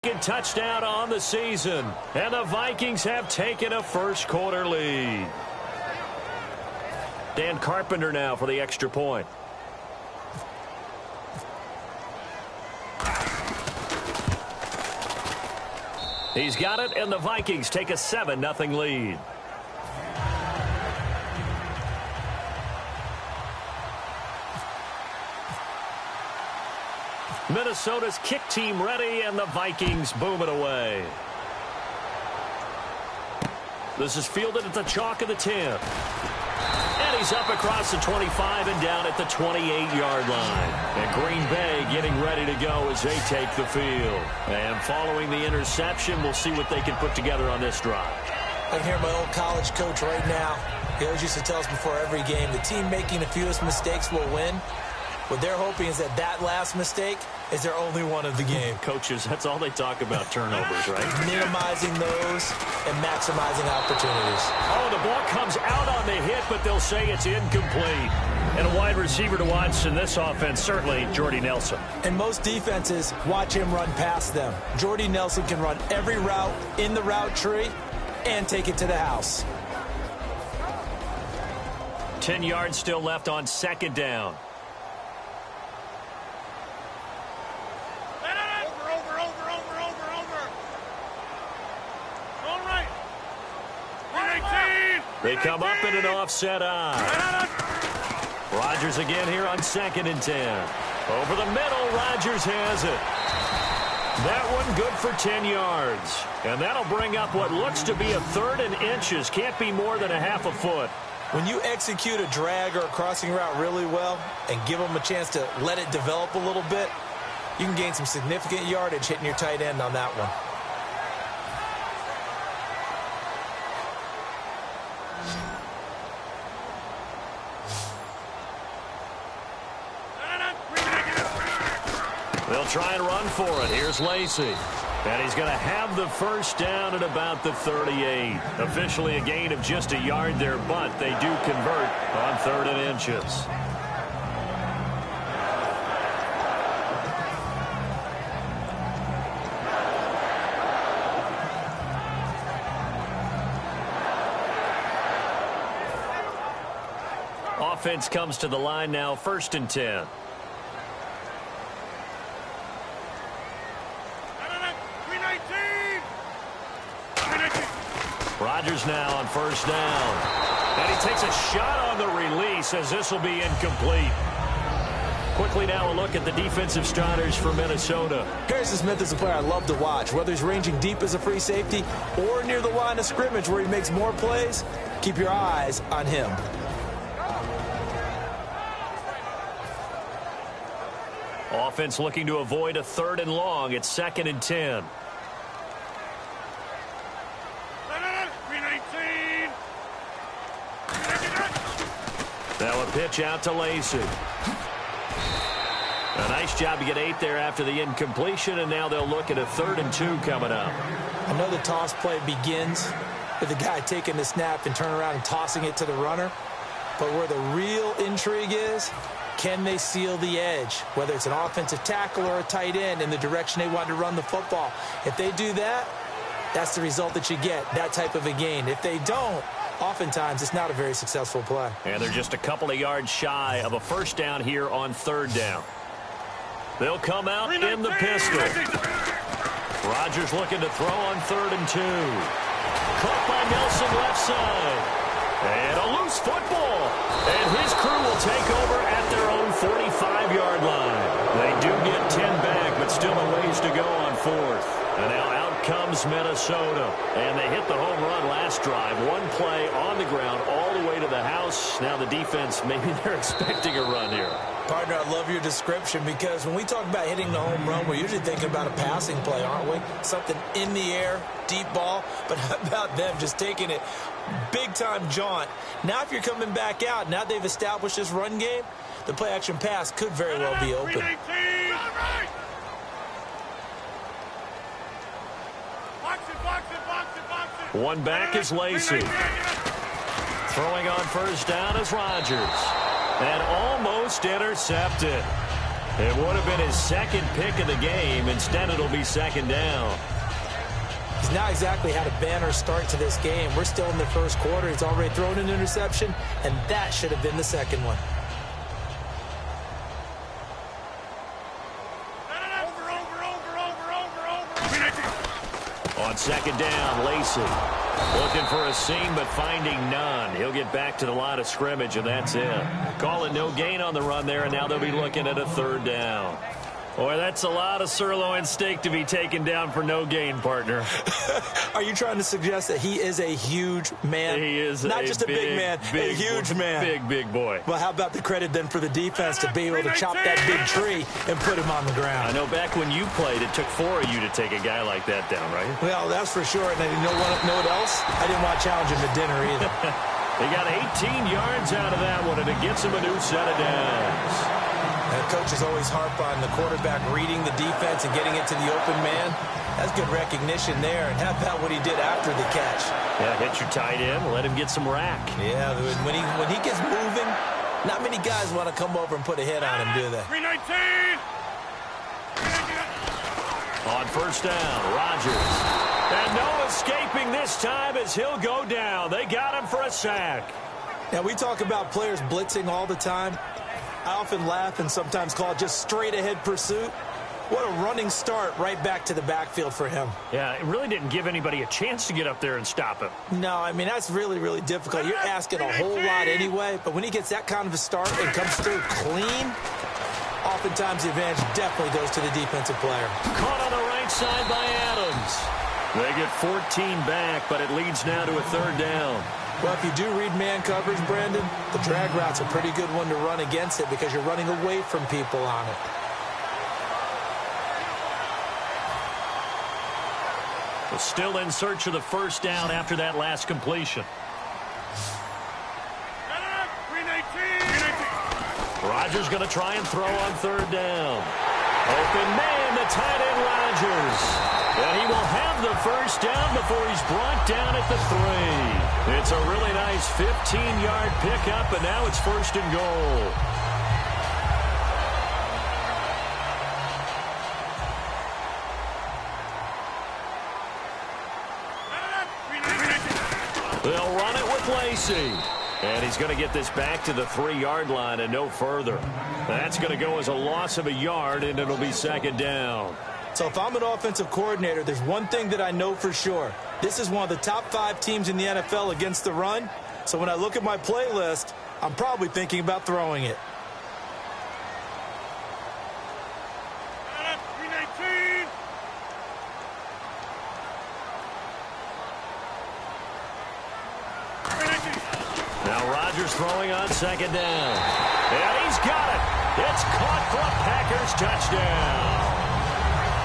Second touchdown on the season, and the Vikings have taken a first-quarter lead. Dan Carpenter now for the extra point. He's got it, and the Vikings take a 7-0 lead. Minnesota's kick team ready, and the Vikings boom it away. This is fielded at the chalk of the 10. And he's up across the 25 and down at the 28-yard line. And Green Bay getting ready to go as they take the field. And following the interception, we'll see what they can put together on this drive. I can hear my old college coach right now. He always used to tell us before every game, the team making the fewest mistakes will win. What they're hoping is that last mistake is their only one of the game. Coaches, that's all they talk about, turnovers, right? Minimizing those and maximizing opportunities. Oh, the ball comes out on the hit, but they'll say it's incomplete. And a wide receiver to watch in this offense, certainly Jordy Nelson. And most defenses watch him run past them. Jordy Nelson can run every route in the route tree and take it to the house. 10 yards still left on second down. They come up in an offset eye. Rodgers again here on 2nd and 10. Over the middle, Rodgers has it. That one good for 10 yards. And that'll bring up what looks to be a 3rd and inches. Can't be more than a half a foot. When you execute a drag or a crossing route really well and give them a chance to let it develop a little bit, you can gain some significant yardage hitting your tight end on that one. They'll try and run for it. Here's Lacy. And he's going to have the first down at about the 38. Officially a gain of just a yard there, but they do convert on 3rd and inches. Offense comes to the line now, 1st and 10. Rodgers now on 1st down. And he takes a shot on the release as this will be incomplete. Quickly now a look at the defensive starters for Minnesota. Harrison Smith is a player I love to watch. Whether he's ranging deep as a free safety or near the line of scrimmage where he makes more plays, keep your eyes on him. Offense looking to avoid a 3rd and long. It's 2nd and 10. Now a pitch out to Lacy. A nice job to get 8 there after the incompletion, and now they'll look at a 3rd and 2 coming up. I know the toss play begins with the guy taking the snap and turning around and tossing it to the runner. But where the real intrigue is, can they seal the edge? Whether it's an offensive tackle or a tight end in the direction they want to run the football. If they do that, that's the result that you get, that type of a gain. If they don't, oftentimes it's not a very successful play. And they're just a couple of yards shy of a first down here on 3rd down. They'll come out in the pistol. Rodgers looking to throw on 3rd and 2. Caught by Nelson left side. And a loose football. And his crew will take over at their own 45-yard line. They do get 10 back, but still a ways to go on 4th. And now out comes Minnesota. And they hit the home run last drive. One play on the ground all the way to the house. Now the defense, maybe they're expecting a run here. Partner, I love your description because when we talk about hitting the home run, we're usually thinking about a passing play, aren't we? Something in the air, deep ball. But how about them just taking it big-time jaunt? Now if you're coming back out, now they've established this run game, the play-action pass could very well be open. One back is Lacy. Throwing on 1st down is Rodgers. And almost intercepted. It would have been his second pick of the game. Instead, it'll be second down. He's not exactly had a banner start to this game. We're still in the first quarter. He's already thrown an interception, and that should have been the second one. On second down, Lacey looking for a seam but finding none. He'll get back to the line of scrimmage, and that's it. Call it no gain on the run there, and now they'll be looking at a third down. Boy, that's a lot of sirloin steak to be taken down for no gain, partner. Are you trying to suggest that he is a huge man? He is not just a big man, a huge man. Big boy. Well, how about the credit then for the defense to be able to chop that big tree and put him on the ground? I know back when you played, it took 4 of you to take a guy like that down, right? Well, that's for sure. And you know what else? I didn't want to challenge him to dinner either. He got 18 yards out of that one, and it gets him a new set of downs. And coaches always harp on the quarterback reading the defense and getting it to the open man. That's good recognition there. And how about what he did after the catch? Yeah, hit your tight end, let him get some rack. Yeah, when he gets moving, not many guys want to come over and put a hit on him, do they? 319! On first down, Rodgers. And no escaping this time as he'll go down. They got him for a sack. Now, we talk about players blitzing all the time. I often laugh and sometimes call it just straight-ahead pursuit. What a running start right back to the backfield for him. Yeah, it really didn't give anybody a chance to get up there and stop him. No, I mean, that's really, really difficult. You're asking a whole lot anyway, but when he gets that kind of a start and comes through clean, oftentimes the advantage definitely goes to the defensive player. Caught on the right side by Adams. They get 14 back, but it leads now to a third down. Well, if you do read man coverage, Brandon, the drag route's a pretty good one to run against it because you're running away from people on it. Well, still in search of the first down after that last completion. Rodgers going to try and throw on third down. Open man, the tight end Rodgers. And he will have the first down before he's brought down at the 3. It's a really nice 15-yard pickup, and now it's first and goal. They'll run it with Lacey. And he's going to get this back to the 3-yard line and no further. That's going to go as a loss of a yard, and it'll be second down. So if I'm an offensive coordinator, there's one thing that I know for sure. This is one of the top 5 teams in the NFL against the run. So when I look at my playlist, I'm probably thinking about throwing it. Now Rodgers throwing on second down. And he's got it. It's caught for a Packers touchdown.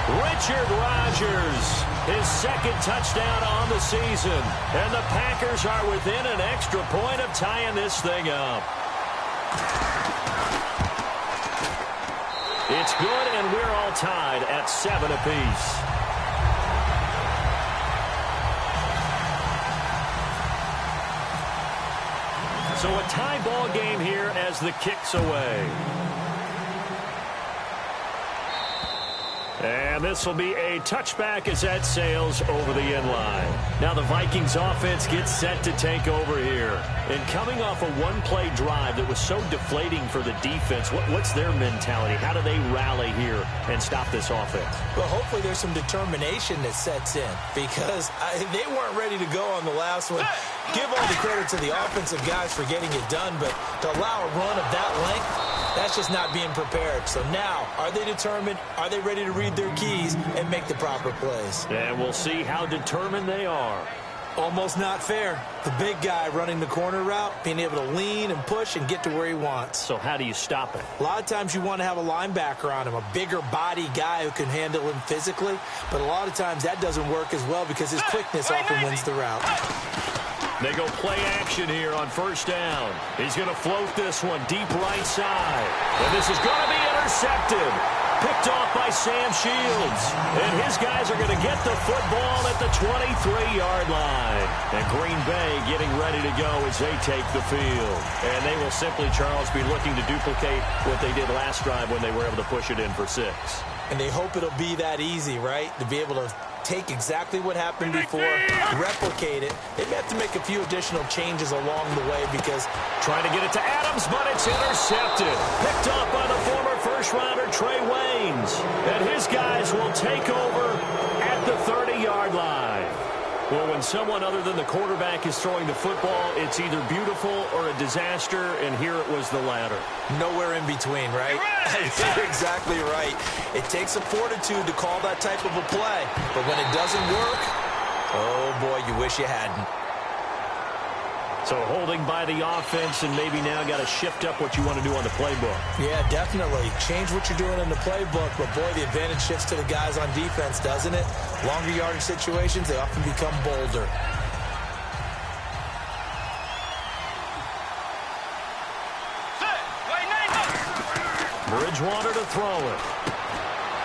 Richard Rodgers, his second touchdown on the season. And the Packers are within an extra point of tying this thing up. It's good, and we're all tied at 7 apiece. So a tie ball game here as the kick's away. And this will be a touchback as that sails over the end line. Now the Vikings offense gets set to take over here. And coming off a one-play drive that was so deflating for the defense, what's their mentality? How do they rally here and stop this offense? Well, hopefully there's some determination that sets in because they weren't ready to go on the last one. Give all the credit to the offensive guys for getting it done, but to allow a run of that length, that's just not being prepared. So now, are they determined? Are they ready to read their keys and make the proper plays? And we'll see how determined they are. Almost not fair. The big guy running the corner route, being able to lean and push and get to where he wants. So how do you stop it? A lot of times you want to have a linebacker on him, a bigger body guy who can handle him physically. But a lot of times that doesn't work as well because his quickness often wins the route. They go play action here on first down. He's going to float this one deep right side. And this is going to be intercepted. Picked off by Sam Shields. And his guys are going to get the football at the 23-yard line. And Green Bay getting ready to go as they take the field. And they will simply, Charles, be looking to duplicate what they did last drive when they were able to push it in for 6. And they hope it'll be that easy, right? To be able to take exactly what happened before, replicate it. They may have to make a few additional changes along the way because trying to get it to Adams, but it's intercepted. Picked off by the former first-rounder Trey Waynes. And his guys will take over at the 30-yard line. Well, when someone other than the quarterback is throwing the football, it's either beautiful or a disaster, and here it was the latter. Nowhere in between, right? You're exactly right. It takes a fortitude to call that type of a play, but when it doesn't work, oh boy, you wish you hadn't. So holding by the offense, and maybe now got to shift up what you want to do on the playbook. Yeah, definitely. Change what you're doing in the playbook, but boy, the advantage shifts to the guys on defense, doesn't it? Longer yardage situations, they often become bolder. Bridgewater to throw it.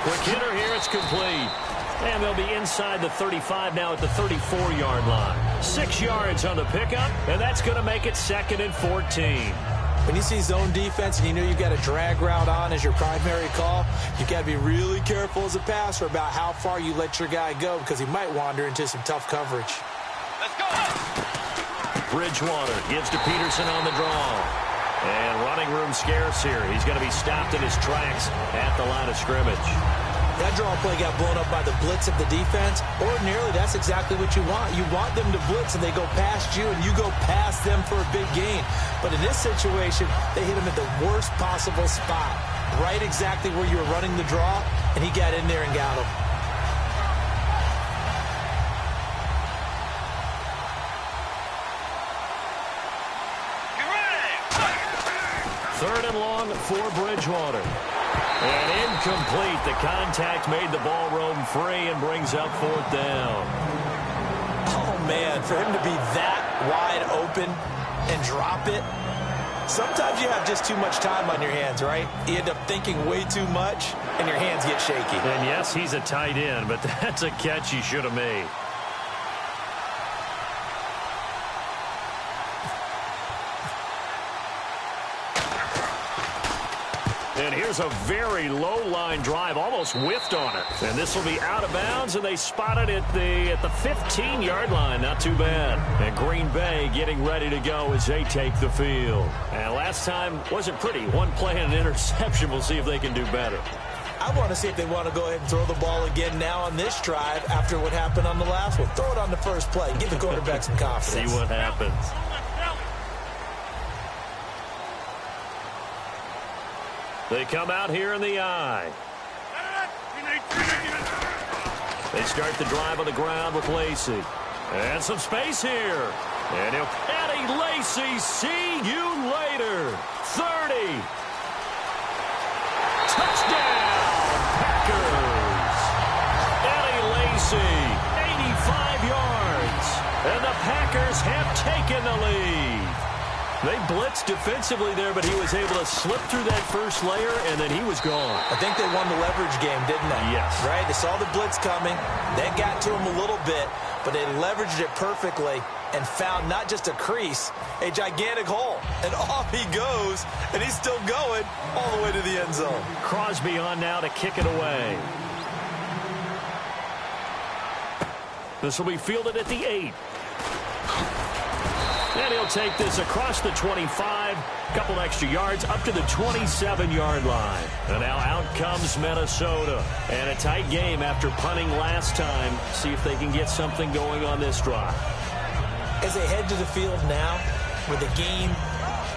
Quick hitter here, it's complete. And they'll be inside the 35 now at the 34-yard line. 6 yards on the pickup, and that's going to make it 2nd and 14. When you see zone defense and you know you've got a drag route on as your primary call, you've got to be really careful as a passer about how far you let your guy go because he might wander into some tough coverage. Let's go! Bridgewater gives to Peterson on the draw. And running room scarce here. He's going to be stopped in his tracks at the line of scrimmage. That draw play got blown up by the blitz of the defense. Ordinarily, that's exactly what you want. You want them to blitz, and they go past you, and you go past them for a big gain. But in this situation, they hit him at the worst possible spot, right exactly where you were running the draw, and he got in there and got him. Third and long for Bridgewater. And incomplete. The contact made the ball roam free and brings up 4th down. Oh, man, for him to be that wide open and drop it, sometimes you have just too much time on your hands, right? You end up thinking way too much, and your hands get shaky. And, yes, he's a tight end, but that's a catch he should have made. And here's a very low-line drive, almost whiffed on it. And this will be out of bounds, and they spotted it at the 15-yard line. Not too bad. And Green Bay getting ready to go as they take the field. And last time wasn't pretty. One play and an interception. We'll see if they can do better. I want to see if they want to go ahead and throw the ball again now on this drive after what happened on the last one. Throw it on the first play. Give the quarterback some confidence. See what happens. They come out here in the eye. They start the drive on the ground with Lacy. And some space here. And Eddie Lacy, see you later. 30. Touchdown, Packers. Eddie Lacy, 85 yards. And the Packers have taken the lead. They blitzed defensively there, but he was able to slip through that first layer, and then he was gone. I think they won the leverage game, didn't they? Yes. Right? They saw the blitz coming. That got to him a little bit, but they leveraged it perfectly and found not just a crease, a gigantic hole. And off he goes, and he's still going all the way to the end zone. Crosby on now to kick it away. This will be fielded at the 8. And he'll take this across the 25, couple extra yards up to the 27-yard line. And now out comes Minnesota. And a tight game after punting last time. See if they can get something going on this drive. As they head to the field now, with the game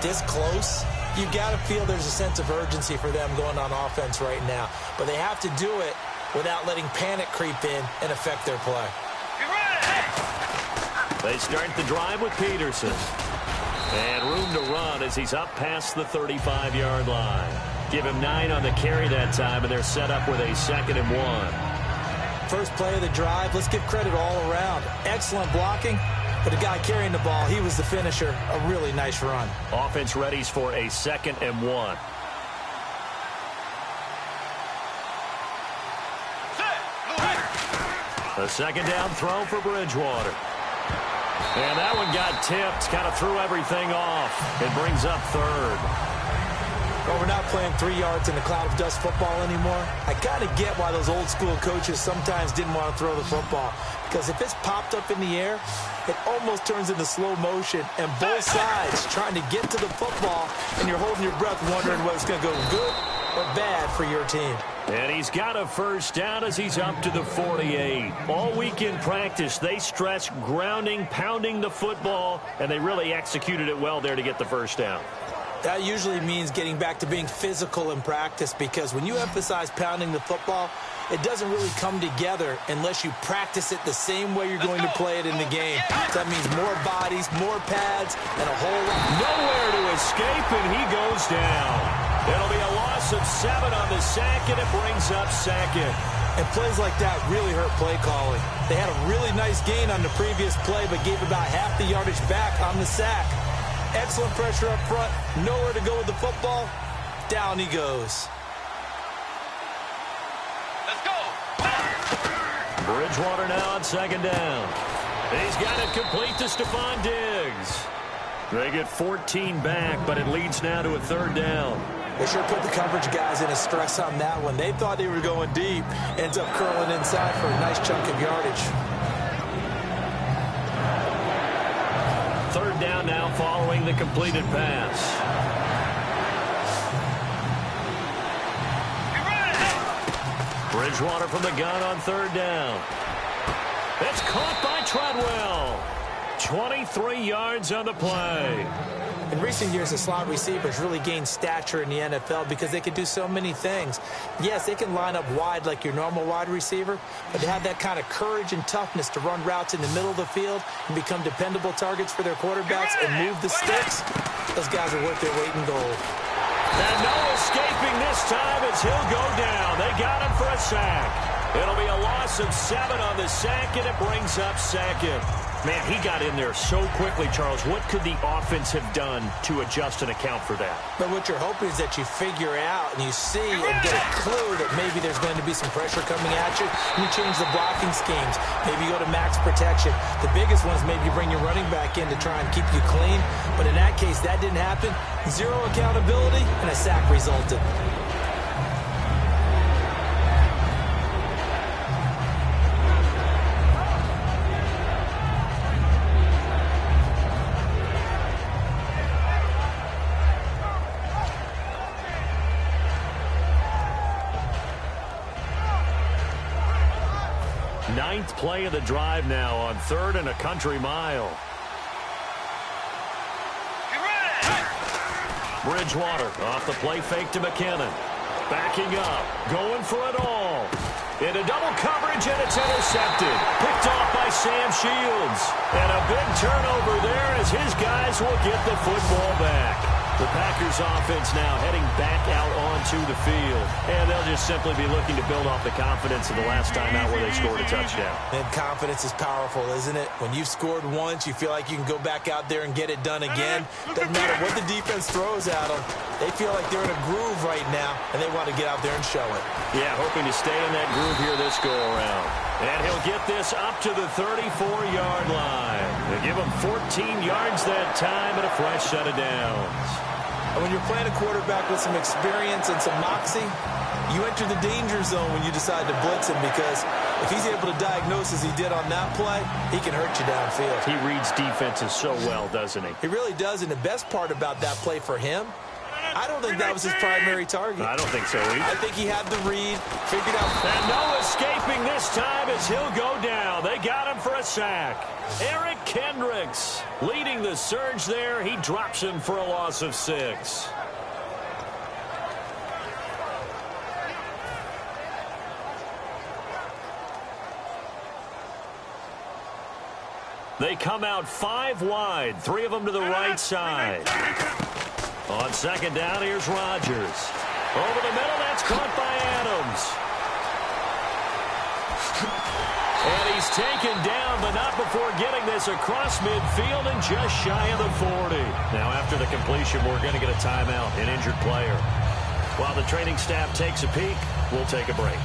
this close, you've got to feel there's a sense of urgency for them going on offense right now. But they have to do it without letting panic creep in and affect their play. They start the drive with Peterson. And room to run as he's up past the 35-yard line. Give him 9 on the carry that time, and they're set up with a 2nd and 1. First play of the drive, let's give credit all around. Excellent blocking, but the guy carrying the ball, he was the finisher. A really nice run. Offense readies for a 2nd and 1. A second down throw for Bridgewater. And that one got tipped, kind of threw everything off. It brings up third. Well, we're not playing 3 yards in a cloud of dust football anymore. I kind of get why those old school coaches sometimes didn't want to throw the football. Because if it's popped up in the air, it almost turns into slow motion. And both sides trying to get to the football, and you're holding your breath wondering whether it's going to go good or bad for your team. And he's got a first down as he's up to the 48. All week in practice, they stress grounding, pounding the football, and they really executed it well there to get the first down. That usually means getting back to being physical in practice, because when you emphasize pounding the football, it doesn't really come together unless you practice it the same way you're going to play it in the game. So that means more bodies, more pads, and a whole lot. Nowhere to escape, and he goes down. It'll be a loss of 7 on the sack, and it brings up second. And plays like that really hurt play calling. They had a really nice gain on the previous play, but gave about half the yardage back on the sack. Excellent pressure up front. Nowhere to go with the football. Down he goes. Let's go. Bridgewater now on second down. He's got it complete to Stephon Diggs. They get 14 back, but it leads now to a third down. They sure put the coverage guys in a stress on that one. They thought they were going deep. Ends up curling inside for a nice chunk of yardage. Third down now following the completed pass. Bridgewater from the gun on third down. It's caught by Treadwell. 23 yards on the play. In recent years, the slot receivers really gained stature in the NFL because they can do so many things. Yes, they can line up wide like your normal wide receiver, but they have that kind of courage and toughness to run routes in the middle of the field and become dependable targets for their quarterbacks and move the sticks. Those guys are worth their weight in gold. And no escaping this time as he'll go down. They got him for a sack. It'll be a loss of 7 on the sack, and it brings up second. Man, he got in there so quickly, Charles. What could the offense have done to adjust and account for that? But what you're hoping is that you figure out and you see and get a clue that maybe there's going to be some pressure coming at you. And you change the blocking schemes. Maybe you go to max protection. The biggest one is maybe you bring your running back in to try and keep you clean. But in that case, that didn't happen. Zero accountability, and a sack resulted. Ninth play of the drive now on third and a country mile. Bridgewater off the play fake to McKinnon. Backing up, going for it all. Into double coverage, and it's intercepted. Picked off by Sam Shields. And a big turnover there as his guys will get the football back. The Packers offense now heading back out onto the field. And they'll just simply be looking to build off the confidence of the last time out where they scored a touchdown. And confidence is powerful, isn't it? When you've scored once, you feel like you can go back out there and get it done again. Doesn't matter what the defense throws at them. They feel like they're in a groove right now, and they want to get out there and show it. Yeah, hoping to stay in that groove here this go-around. And he'll get this up to the 34-yard line. They give him 14 yards that time and a fresh set of downs. And when you're playing a quarterback with some experience and some moxie, you enter the danger zone when you decide to blitz him, because if he's able to diagnose as he did on that play, he can hurt you downfield. He reads defenses so well, doesn't he? He really does, and the best part about that play for him, I don't think that was his primary target. I don't think so either. I think he had the read, figured out. And no escaping this time as he'll go down. They got him for a sack. Eric Kendricks leading the surge there. He drops him for a loss of 6. They come out 5 wide, 3 of them to the right side. On second down, here's Rodgers. Over the middle, that's caught by Adams. And he's taken down, but not before getting this across midfield and just shy of the 40. Now, after the completion, we're going to get a timeout, an injured player. While the training staff takes a peek, we'll take a break.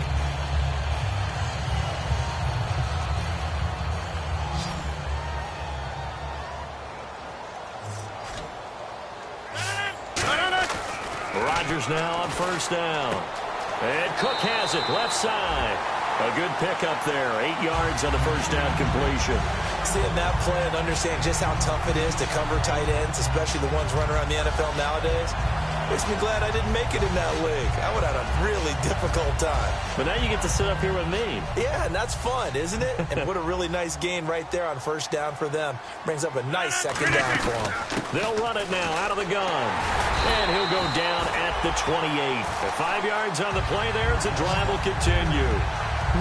Rodgers now on first down. And Cook has it, left side. A good pickup there, 8 yards on the first down completion. Seeing that play and understand just how tough it is to cover tight ends, especially the ones running around the NFL nowadays, makes me glad I didn't make it in that league. I would have had a really difficult time. But now you get to sit up here with me. Yeah, and that's fun, isn't it? And what a really nice gain right there on first down for them. Brings up a nice second down for them. They'll run it now out of the gun. And he'll go down at the 28. At 5 yards on the play there, the drive will continue.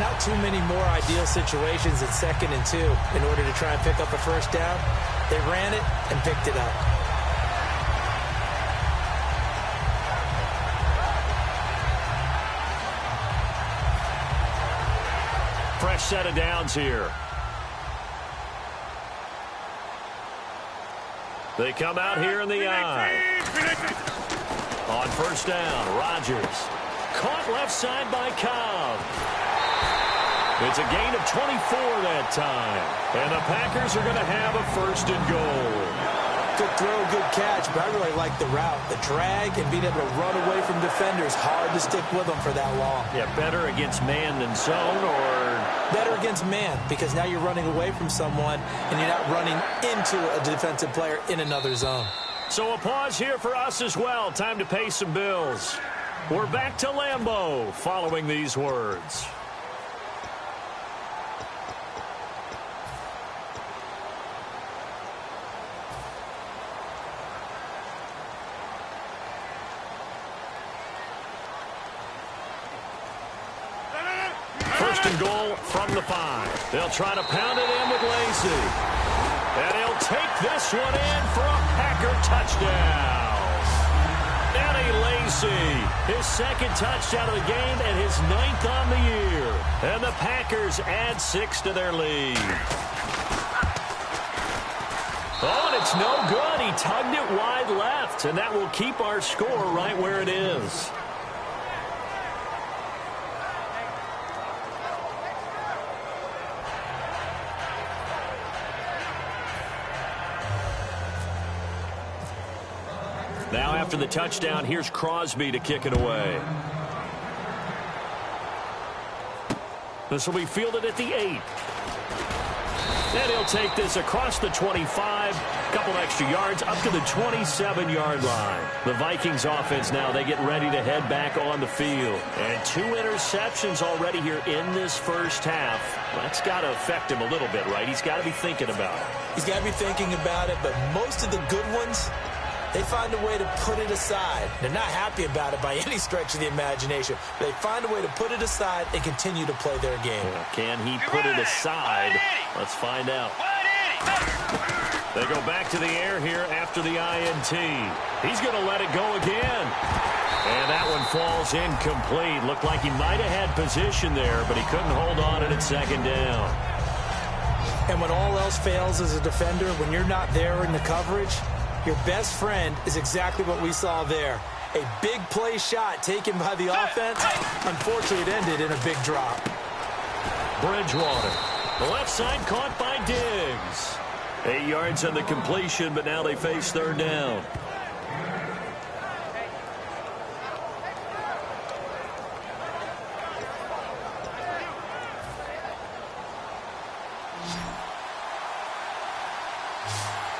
Not too many more ideal situations at 2nd and 2 in order to try and pick up a first down. They ran it and picked it up. Fresh set of downs here. They come out here in the eye. On first down, Rodgers. Caught left side by Cobb. It's a gain of 24 that time. And the Packers are going to have a first and goal. Good throw, good catch, but I really like the route. The drag and being able to run away from defenders, hard to stick with them for that long. Yeah, better against man than zone, or? Better against man, because now you're running away from someone and you're not running into a defensive player in another zone. So a pause here for us as well. Time to pay some bills. We're back to Lambeau following these words. First and goal from the 5. They'll try to pound it in with Lacy. And he'll take this one in for a Packer touchdown. Eddie Lacy, his second touchdown of the game and his 9th on the year. And the Packers add 6 to their lead. Oh, and it's no good. He tugged it wide left, and that will keep our score right where it is. Now after the touchdown, here's Crosby to kick it away. This will be fielded at the 8. And he'll take this across the 25, a couple extra yards, up to the 27-yard line. The Vikings offense now, they get ready to head back on the field. And 2 interceptions already here in this first half. That's got to affect him a little bit, right? He's got to be thinking about it. He's got to be thinking about it, but most of the good ones, they find a way to put it aside. They're not happy about it by any stretch of the imagination. They find a way to put it aside and continue to play their game. Yeah, can he put it aside? Let's find out. They go back to the air here after the INT. He's going to let it go again. And that one falls incomplete. Looked like he might have had position there, but he couldn't hold on it at 2nd down. And when all else fails as a defender, when you're not there in the coverage, your best friend is exactly what we saw there. A big play shot taken by the offense. Unfortunately, it ended in a big drop. Bridgewater. The left side caught by Diggs. 8 yards on the completion, but now they face 3rd down.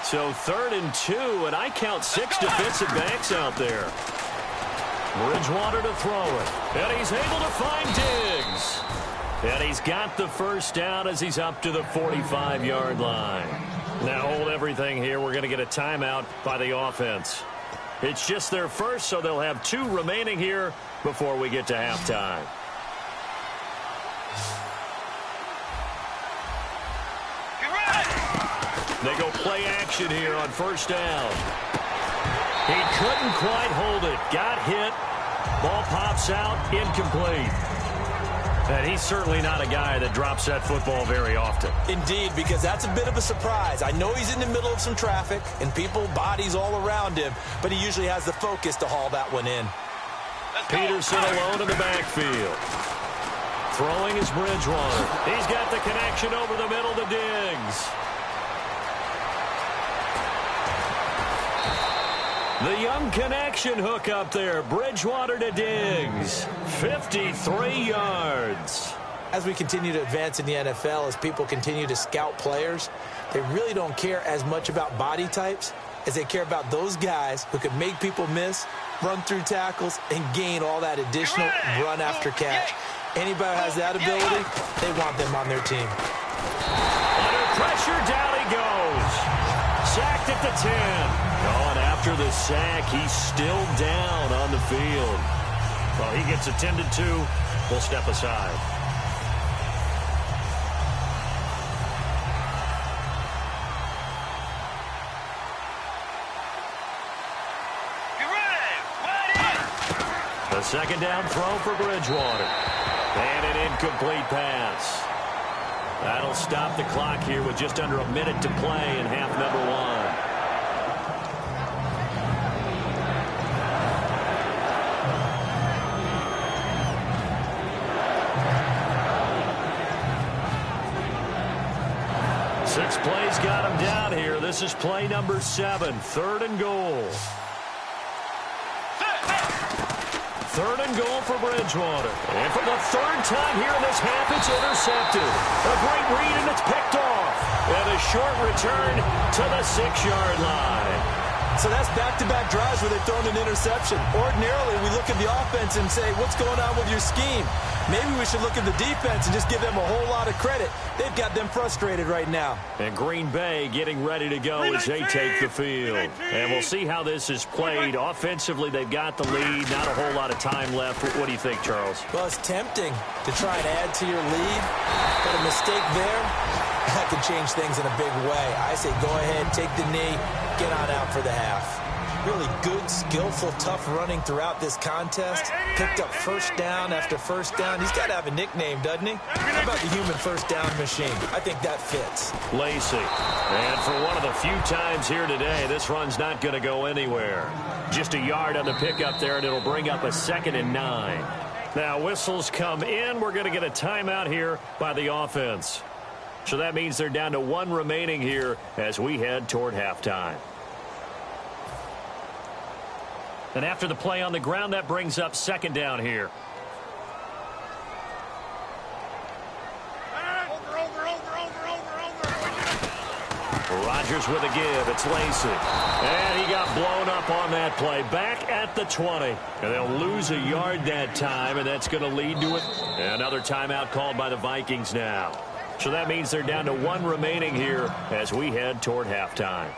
So 3rd and 2, and I count 6 defensive backs out there. Bridgewater to throw it. And he's able to find Diggs. And he's got the first down as he's up to the 45-yard line. Now hold everything here. We're going to get a timeout by the offense. It's just their first, so they'll have 2 remaining here before we get to halftime. They go play action here on first down. He couldn't quite hold it. Got hit. Ball pops out. Incomplete. And he's certainly not a guy that drops that football very often. Indeed, because that's a bit of a surprise. I know he's in the middle of some traffic and people, bodies all around him, but he usually has the focus to haul that one in. Peterson alone in the backfield. Throwing is Bridgewater. He's got the connection over the middle to Diggs. The young connection hook up there. Bridgewater to Diggs. 53 yards. As we continue to advance in the NFL, as people continue to scout players, they really don't care as much about body types as they care about those guys who can make people miss, run through tackles, and gain all that additional run after catch. Anybody who has that ability, they want them on their team. Under pressure, down he goes. Sacked at the 10. Going after the sack. He's still down on the field. Well, he gets attended to. We'll step aside. A second down throw for Bridgewater. And an incomplete pass. That'll stop the clock here with just under a minute to play in half number 1. Six plays got him down here. This is play number 7. 3rd and goal. 3rd and goal for Bridgewater. And for the 3rd time here in this half, it's intercepted. A great read, and it's picked off. And a short return to the 6-yard line. So that's back-to-back drives where they've thrown an interception. Ordinarily, we look at the offense and say, what's going on with your scheme? Maybe we should look at the defense and just give them a whole lot of credit. They've got them frustrated right now. And Green Bay getting ready to go as they take the field. And we'll see how this is played. Offensively, they've got the lead. Not a whole lot of time left. What do you think, Charles? Well, it's tempting to try and add to your lead. But a mistake there, that could change things in a big way. I say go ahead, take the knee, get on out for the half. Really good, skillful, tough running throughout this contest. Picked up first down after first down. He's got to have a nickname, doesn't he? How about the human first down machine? I think that fits. Lacey. And for one of the few times here today, this run's not going to go anywhere. Just a yard on the pickup there, and it'll bring up a 2nd and 9. Now, whistles come in. We're going to get a timeout here by the offense. So that means they're down to 1 remaining here as we head toward halftime. And after the play on the ground, that brings up 2nd down here. Rodgers with a give. It's Lacey. And he got blown up on that play. Back at the 20. And they'll lose a yard that time, and that's going to lead to it. Another timeout called by the Vikings now. So that means they're down to 1 remaining here as we head toward halftime.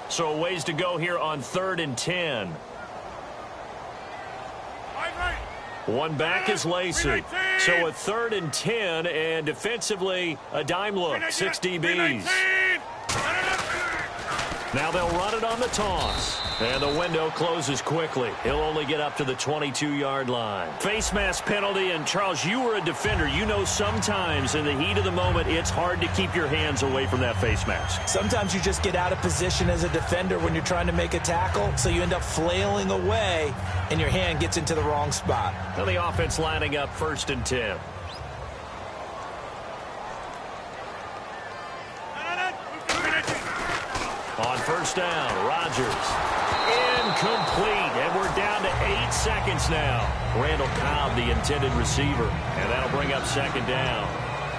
So a ways to go here on 3rd and 10. One back is Lacey. So a 3rd and 10, and defensively, a dime look. 6 DBs. Now they'll run it on the toss. And the window closes quickly. He'll only get up to the 22-yard line. Face mask penalty, and Charles, you were a defender. You know sometimes in the heat of the moment, it's hard to keep your hands away from that face mask. Sometimes you just get out of position as a defender when you're trying to make a tackle, so you end up flailing away, and your hand gets into the wrong spot. Now the offense lining up 1st and 10. On 1st down, Rodgers. Incomplete, and we're down to 8 seconds now. Randall Cobb, the intended receiver, and that'll bring up 2nd down.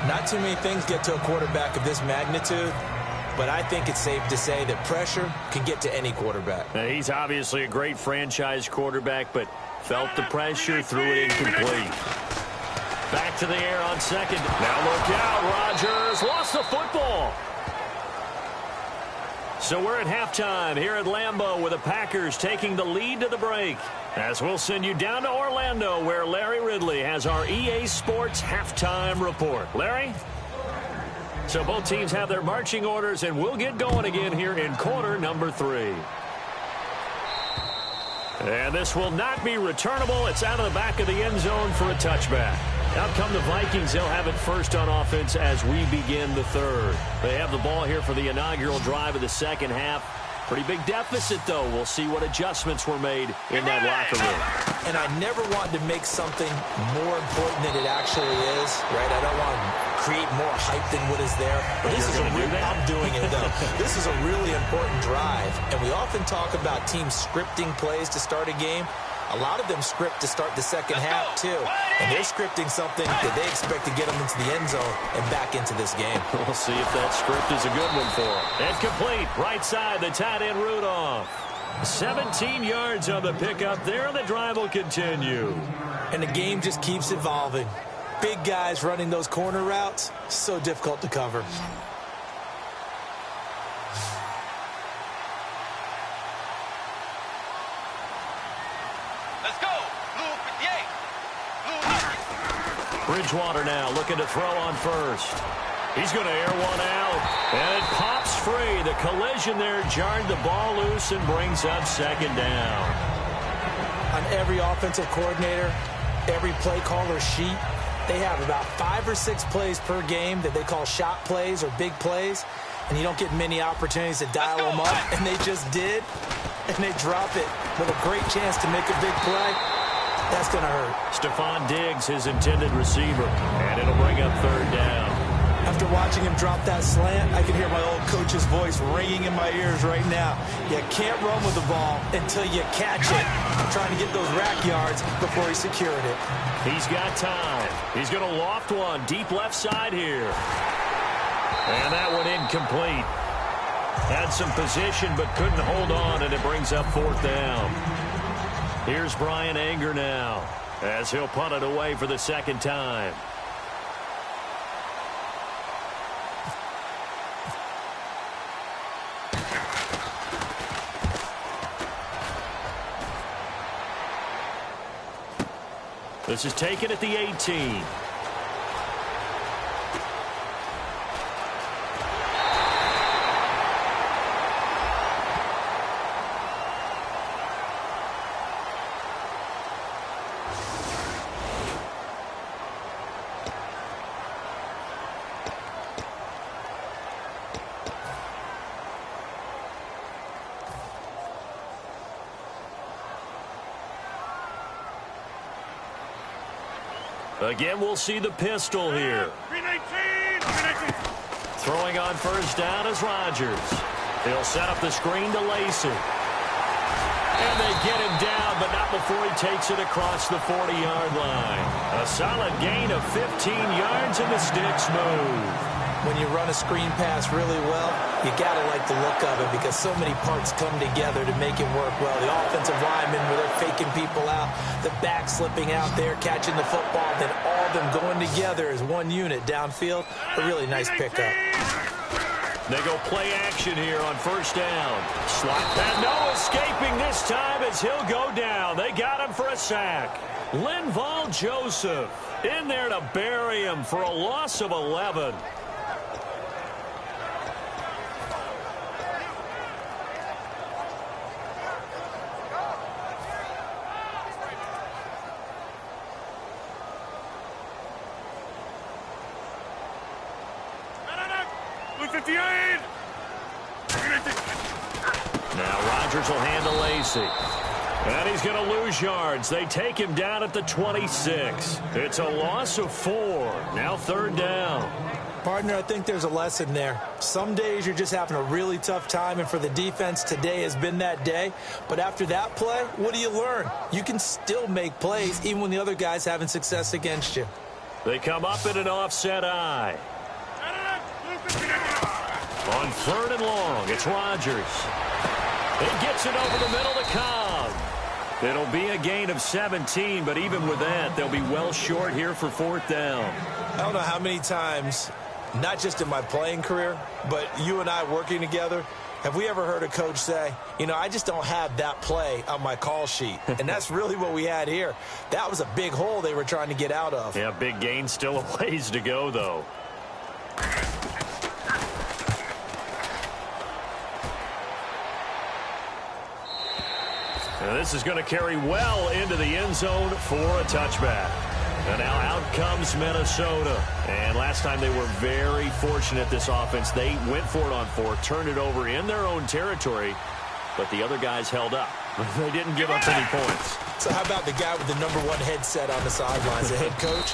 Not too many things get to a quarterback of this magnitude, but I think it's safe to say that pressure can get to any quarterback. Now, he's obviously a great franchise quarterback, but felt the pressure, threw it incomplete. Back to the air on 2nd. Now look out, Rodgers lost the football. So we're at halftime here at Lambeau with the Packers taking the lead to the break. As we'll send you down to Orlando where Larry Ridley has our EA Sports halftime report. Larry? So both teams have their marching orders, and we'll get going again here in quarter number 3. And this will not be returnable. It's out of the back of the end zone for a touchback. Out come the Vikings. They'll have it first on offense as we begin the 3rd. They have the ball here for the inaugural drive of the 2nd half. Pretty big deficit, though. We'll see what adjustments were made in that locker room. And I never want to make something more important than it actually is, right? I don't want to create more hype than what is there. But this is I'm doing it, though. This is a really important drive, and we often talk about teams scripting plays to start a game. A lot of them script to start the second half, too. And they're scripting something that they expect to get them into the end zone and back into this game. We'll see if that script is a good one for them. And complete, right side, the tight end Rudolph. 17 yards on the pickup there, and the drive will continue. And the game just keeps evolving. Big guys running those corner routes, so difficult to cover. Let's go. Blue 58. Blue. Bridgewater now looking to throw on first. He's going to air one out, and it pops free. The collision there jarred the ball loose and brings up second down. On every offensive coordinator, every play caller sheet, they have about 5 or 6 plays per game that they call shot plays or big plays, and you don't get many opportunities to dial them up, and they just did, and they drop it with a great chance to make a big play. That's going to hurt. Stephon Diggs, his intended receiver, and it'll bring up third down. After watching him drop that slant, I can hear my old coach's voice ringing in my ears right now. You can't run with the ball until you catch it. I'm trying to get those rack yards before he secured it. He's got time. He's going to loft one deep left side here. And that one incomplete. Had some position but couldn't hold on, and it brings up fourth down. Here's Brian Anger now as he'll punt it away for the second time. This is taken at the 18. Again, we'll see the pistol here. Throwing on first down is Rodgers. He'll set up the screen to Lacey. And they get him down, but not before he takes it across the 40-yard line. A solid gain of 15 yards, and the sticks move. When you run a screen pass really well, you got to like the look of it because so many parts come together to make it work well. The offensive linemen, where they're faking people out, the back slipping out there, catching the football, then all of them going together as one unit downfield. A really nice pickup. They go play action here on first down. Slot and no escaping this time as he'll go down. They got him for a sack. Linval Joseph in there to bury him for a loss of 11. Now Rodgers will hand to Lacey. And he's going to lose yards. They take him down at the 26. It's a loss of 4. Now third down. Partner, I think there's a lesson there. Some days you're just having a really tough time, and for the defense, today has been that day. But after that play, what do you learn? You can still make plays even when the other guy's having success against you. They come up in an offset eye. On third and long, it's Rodgers. He gets it over the middle to Cobb. It'll be a gain of 17, but even with that, they'll be well short here for fourth down. I don't know how many times, not just in my playing career, but you and I working together, have we ever heard a coach say, you know, I just don't have that play on my call sheet. And that's really what we had here. That was a big hole they were trying to get out of. Yeah, big gain, still a ways to go, though. And this is going to carry well into the end zone for a touchback. And now out comes Minnesota. And last time they were very fortunate, this offense. They went for it on 4, turned it over in their own territory, but the other guys held up. They didn't give up any points. So how about the guy with the #1 headset on the sidelines, the head coach?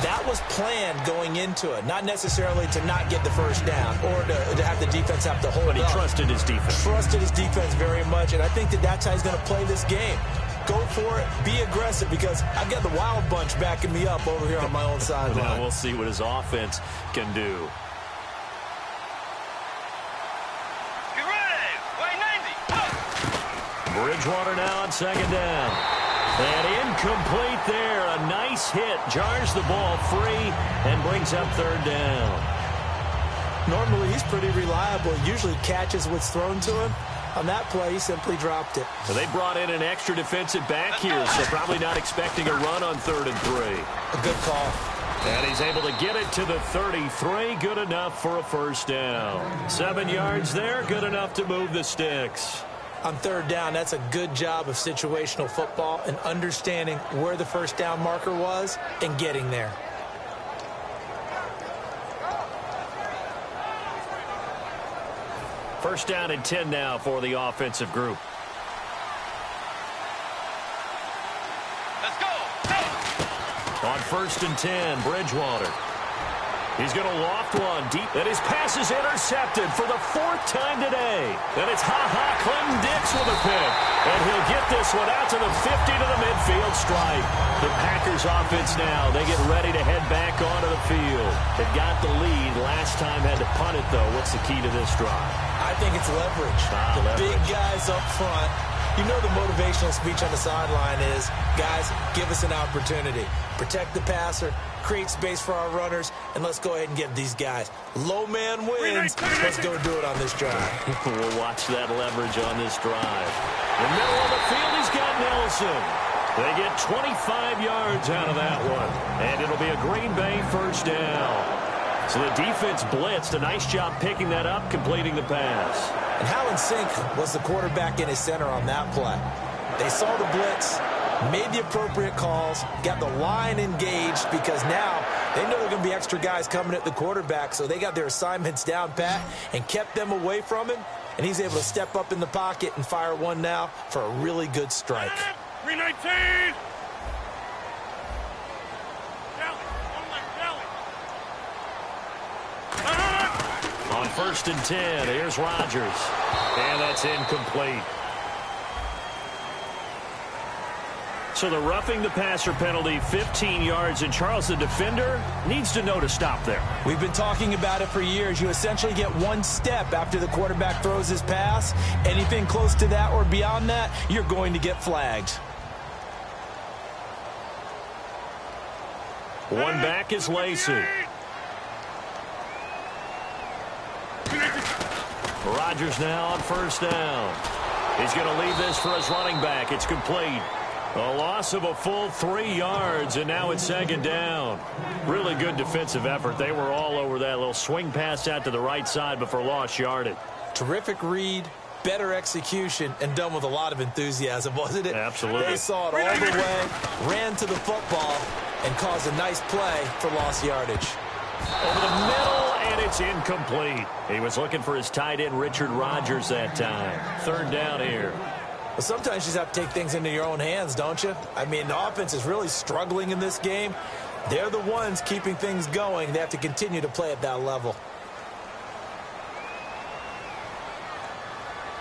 That was planned going into it, not necessarily to not get the first down or to have the defense have to hold up. But he trusted his defense. Trusted his defense very much, and I think that's how he's going to play this game. Go for it, be aggressive, because I've got the wild bunch backing me up over here on my own sideline. Now we'll see what his offense can do. Get ready. Way 90. Bridgewater now on second down. And incomplete there. A nice hit. Jars the ball free and brings up third down. Normally, he's pretty reliable. He usually catches what's thrown to him. On that play, he simply dropped it. So they brought in an extra defensive back here, so probably not expecting a run on 3rd and 3. A good call. And he's able to get it to the 33. Good enough for a first down. 7 yards there. Good enough to move the sticks. On 3rd down, that's a good job of situational football and understanding where the first down marker was and getting there. First down and 10 now for the offensive group. Let's go. On 1st and 10, Bridgewater. He's going to loft one deep. And his pass is intercepted for the 4th time today. And it's Clinton-Dix with a pick. And he'll get this one out to the 50 to the midfield stripe. The Packers offense now. They get ready to head back onto the field. They got the lead. Last time had to punt it, though. What's the key to this drive? I think it's leverage. Big guys up front. You know the motivational speech on the sideline is, guys, give us an opportunity. Protect the passer, create space for our runners, and let's go ahead and give these guys. Low man wins. Let's go do it on this drive. We'll watch that leverage on this drive. In the middle of the field, he's got Nelson. They get 25 yards out of that one. And it'll be a Green Bay first down. So the defense blitzed. A nice job picking that up, completing the pass. And Howland Sink was the quarterback in his center on that play. They saw the blitz, made the appropriate calls, got the line engaged, because now they know there are going to be extra guys coming at the quarterback, so they got their assignments down pat and kept them away from him, and he's able to step up in the pocket and fire one now for a really good strike. 319. On 1st and 10, here's Rodgers. And that's incomplete. So the roughing the passer penalty, 15 yards, and Charles, the defender, needs to know to stop there. We've been talking about it for years. You essentially get one step after the quarterback throws his pass. Anything close to that or beyond that, you're going to get flagged. One back is Lacey. Rodgers now on 1st down. He's going to leave this for his running back. It's complete. A loss of a full 3 yards, and now it's 2nd down. Really good defensive effort. They were all over that little swing pass out to the right side before lost yardage. Terrific read, better execution, and done with a lot of enthusiasm, wasn't it? Absolutely. They saw it all the way, ran to the football, and caused a nice play for lost yardage. Over the middle, and it's incomplete. He was looking for his tight end, Richard Rodgers, that time. 3rd down here. Well, sometimes you just have to take things into your own hands, don't you? I mean, the offense is really struggling in this game. They're the ones keeping things going. They have to continue to play at that level.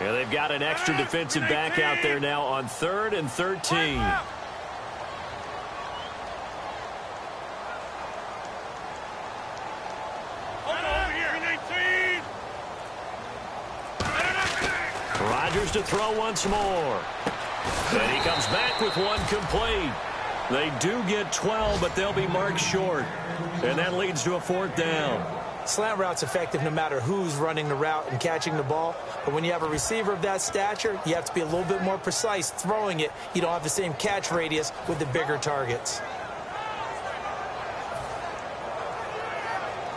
Yeah, they've got an extra defensive back out there now on 3rd and 13. Rodgers to throw once more. And he comes back with one complete. They do get 12, but they'll be marked short. And that leads to a 4th down. Slant route's effective no matter who's running the route and catching the ball. But when you have a receiver of that stature, you have to be a little bit more precise throwing it. You don't have the same catch radius with the bigger targets.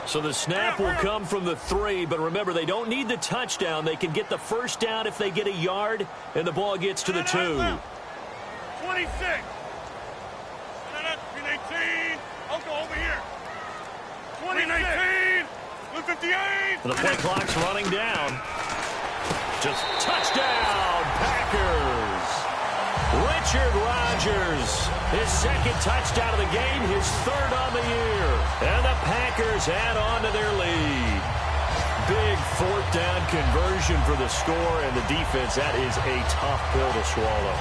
So the snap will come from the 3, but remember, they don't need the touchdown. They can get the first down if they get a yard, and the ball gets to the 2. 26. 319. I'll go over here. 2019. 158. The play clock's running down. Just touchdown, Packers. Richard Rodgers, his second touchdown of the game, his third on the year. And the Packers add on to their lead. Big fourth down conversion for the score, and the defense, that is a tough pill to swallow.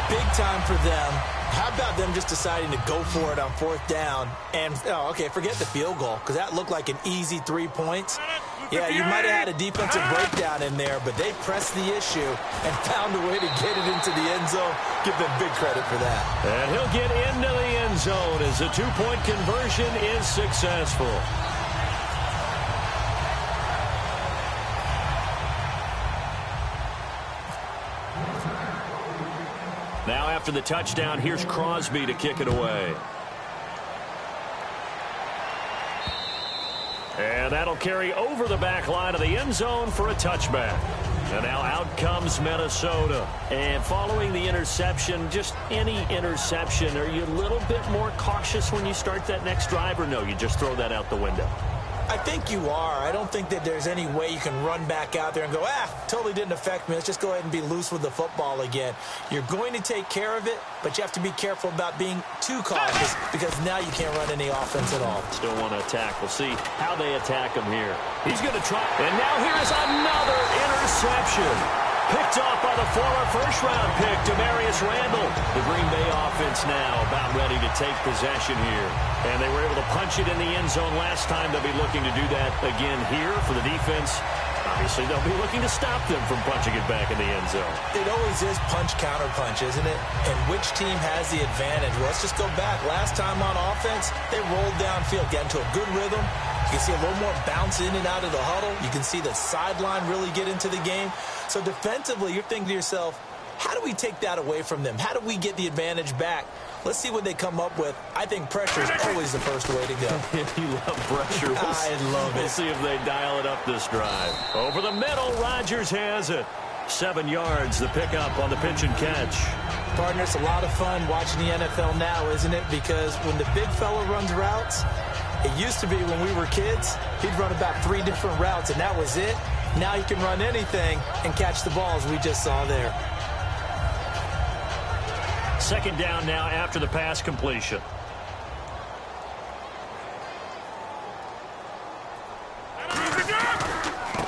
Big time for them. How about them just deciding to go for it on fourth down? And, okay, forget the field goal, because that looked like an easy 3 points. Yeah, you might have had a defensive breakdown in there, but they pressed the issue and found a way to get it into the end zone. Give them big credit for that. And he'll get into the end zone as the two-point conversion is successful. Now after the touchdown, here's Crosby to kick it away. And that'll carry over the back line of the end zone for a touchback. And now out comes Minnesota. And following the interception, just any interception, are you a little bit more cautious when you start that next drive, or no, you just throw that out the window? I think you are. I don't think that there's any way you can run back out there and go, totally didn't affect me. Let's just go ahead and be loose with the football again. You're going to take care of it, but you have to be careful about being too cautious because now you can't run any offense at all. Still want to attack. We'll see how they attack him here. He's going to try. And now here's another interception. Picked off by the former first-round pick, Demarius Randall. The Green Bay offense now about ready to take possession here. And they were able to punch it in the end zone last time. They'll be looking to do that again here for the defense. Obviously, they'll be looking to stop them from punching it back in the end zone. It always is punch-counter-punch, isn't it? And which team has the advantage? Well, let's just go back. Last time on offense, they rolled downfield, got into a good rhythm. You can see a little more bounce in and out of the huddle. You can see the sideline really get into the game. So defensively, you're thinking to yourself, how do we take that away from them? How do we get the advantage back? Let's see what they come up with. I think pressure is always the first way to go. You love pressure. I love it. We'll see if they dial it up this drive. Over the middle, Rodgers has it. 7 yards, the pickup on the pitch and catch. Partner, it's a lot of fun watching the NFL now, isn't it? Because when the big fella runs routes, it used to be when we were kids, he'd run about 3 different routes, and that was it. Now he can run anything and catch the balls we just saw there. Second down now after the pass completion.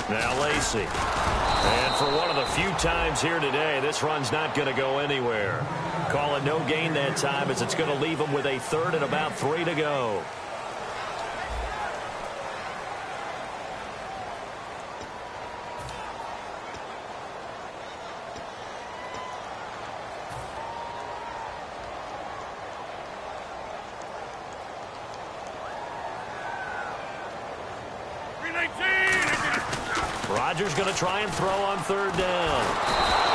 Now Lacey. And for one of the few times here today, this run's not going to go anywhere. Call it no gain that time as it's going to leave him with a third and about 3 to go. Rodgers going to try and throw on third down.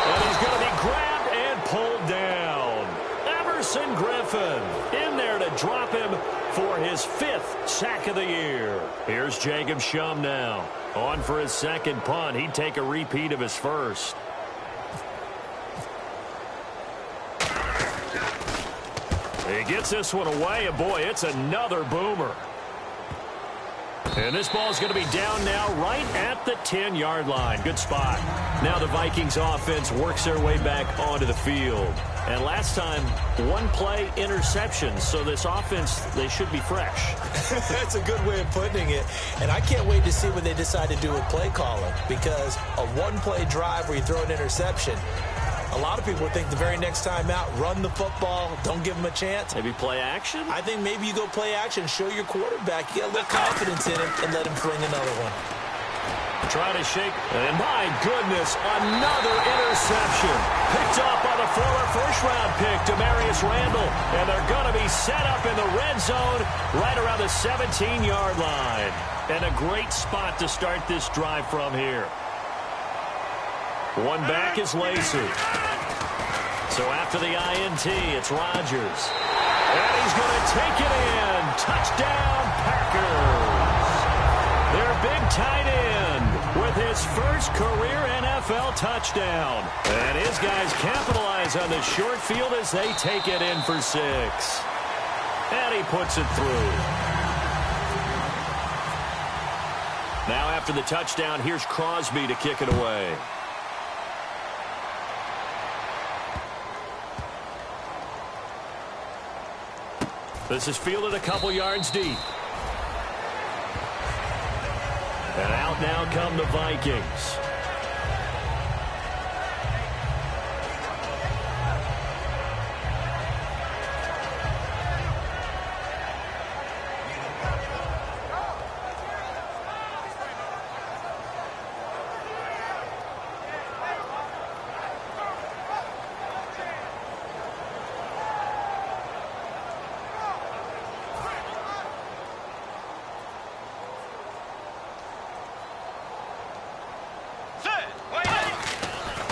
And he's going to be grabbed and pulled down. Everson Griffin in there to drop him for his 5th sack of the year. Here's Jacob Shum now. On for his second punt. He'd take a repeat of his first. He gets this one away, and boy, it's another boomer. And this ball is going to be down now right at the 10-yard line. Good spot. Now the Vikings offense works their way back onto the field. And last time, 1-play interception. So this offense, they should be fresh. That's a good way of putting it. And I can't wait to see what they decide to do with play calling. Because a 1-play drive where you throw an interception, a lot of people would think the very next time out, run the football, don't give them a chance. Maybe play action? I think maybe you go play action, show your quarterback. You get a little confidence in him and let him fling another one. Try to shake, and my goodness, another interception. Picked off by the former first-round pick, Demarius Randall. And they're going to be set up in the red zone right around the 17-yard line. And a great spot to start this drive from here. One back is Lacey. So after the INT, it's Rodgers. And he's going to take it in. Touchdown, Packers. Their big tight end with his first career NFL touchdown. And his guys capitalize on the short field as they take it in for 6. And he puts it through. Now after the touchdown, here's Crosby to kick it away. This is fielded a couple yards deep. And out now come the Vikings.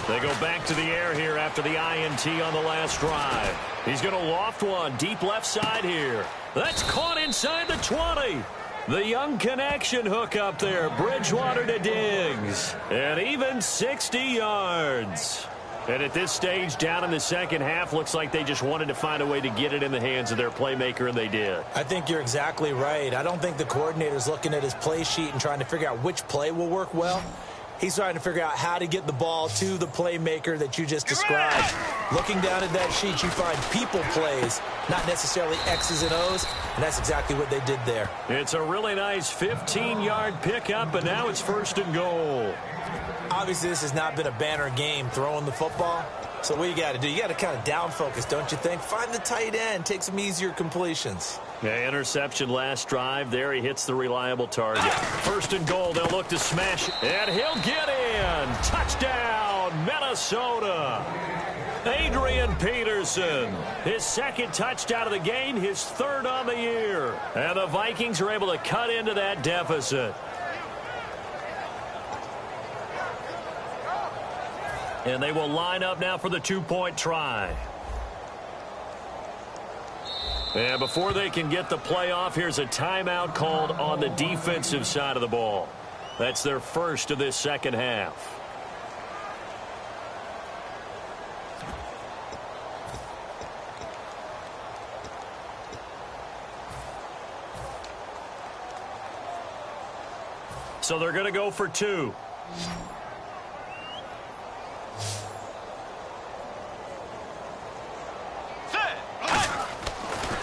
They go back to the air here after the INT on the last drive. He's going to loft one deep left side here. That's caught inside the 20. The young connection hook up there. Bridgewater to Diggs. And even 60 yards. And at this stage, down in the second half, looks like they just wanted to find a way to get it in the hands of their playmaker, and they did. I think you're exactly right. I don't think the coordinator's looking at his play sheet and trying to figure out which play will work well. He's trying to figure out how to get the ball to the playmaker that you just described. Looking down at that sheet, you find people plays, not necessarily X's and O's, and that's exactly what they did there. It's a really nice 15-yard pickup, and now it's 1st and goal. Obviously, this has not been a banner game throwing the football. So what you got to do, you got to kind of down focus, don't you think? Find the tight end, take some easier completions. Yeah, interception last drive. There he hits the reliable target. 1st and goal. They'll look to smash it. And he'll get in. Touchdown, Minnesota. Adrian Peterson. His 2nd touchdown of the game. His 3rd on the year. And the Vikings are able to cut into that deficit. And they will line up now for the 2-point try. And before they can get the play off, here's a timeout called on the defensive side of the ball. That's their first of this second half. So they're going to go for 2.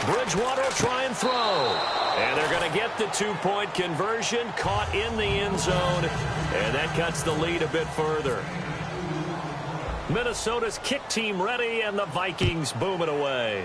Bridgewater will try and throw. And they're going to get the 2-point conversion. Caught in the end zone. And that cuts the lead a bit further. Minnesota's kick team ready, and the Vikings boom it away.